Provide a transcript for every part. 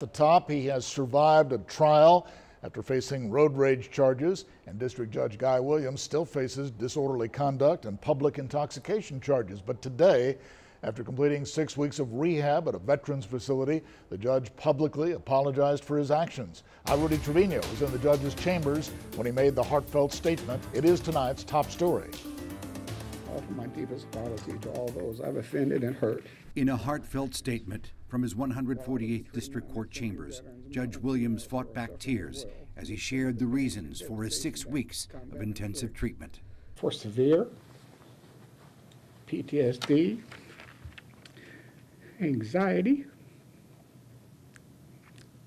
The top, he has survived a trial after facing road rage charges, and District Judge Guy Williams still faces disorderly conduct and public intoxication charges. But today, after completing 6 weeks of rehab at a veterans facility, the judge publicly apologized for his actions. Rudy Trevino was in the judge's chambers when he made the heartfelt statement. It is tonight's top story. I offer my deepest apology to all those I've offended and hurt. In a heartfelt statement from his 148th District Court chambers, Judge Williams fought back tears as he shared the reasons for his 6 weeks of intensive treatment. For severe PTSD, anxiety,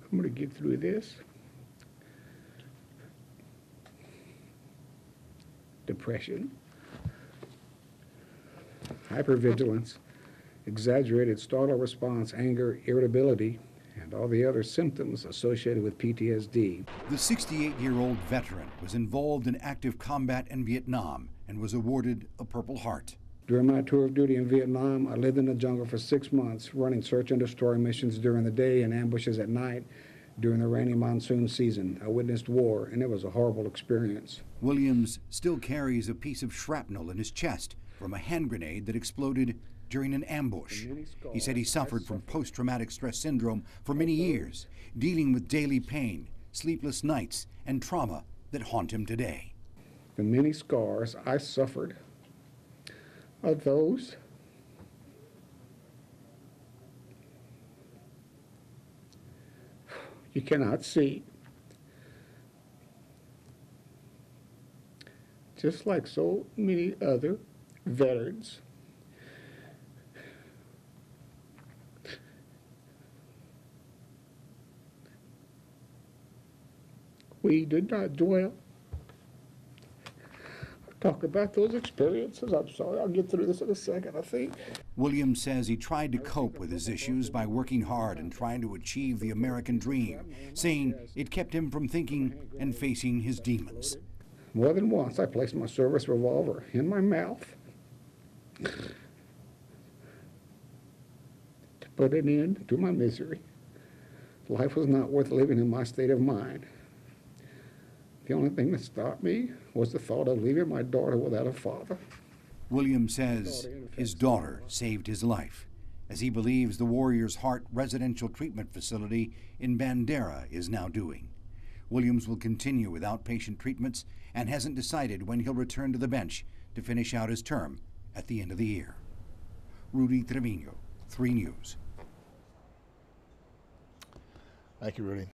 I'm going to get through this, depression, hypervigilance, exaggerated startle response, anger, irritability, and all the other symptoms associated with PTSD. The 68-year-old veteran was involved in active combat in Vietnam and was awarded a Purple Heart. During my tour of duty in Vietnam, I lived in the jungle for 6 months, running search and destroy missions during the day and ambushes at night during the rainy monsoon season. I witnessed war, and it was a horrible experience. Williams still carries a piece of shrapnel in his chest from a hand grenade that exploded during an ambush. He said he suffered from post-traumatic stress syndrome for many years, dealing with daily pain, sleepless nights, and trauma that haunt him today. The many scars I suffered are those you cannot see. Just like so many other veterans, we did not dwell. Talk about those experiences. I'm sorry, I'll get through this in a second, I think. Williams says he tried to cope with his issues by working hard and trying to achieve the American dream, saying it kept him from thinking and facing his demons. More than once, I placed my service revolver in my mouth to put an end to my misery. Life was not worth living in my state of mind. The only thing that stopped me was the thought of leaving my daughter without a father. Williams says his daughter saved his life, as he believes the Warriors Heart residential treatment facility in Bandera is now doing. Williams will continue with outpatient treatments and hasn't decided when he'll return to the bench to finish out his term at the end of the year. Rudy Trevino, 3 News. Thank you, Rudy.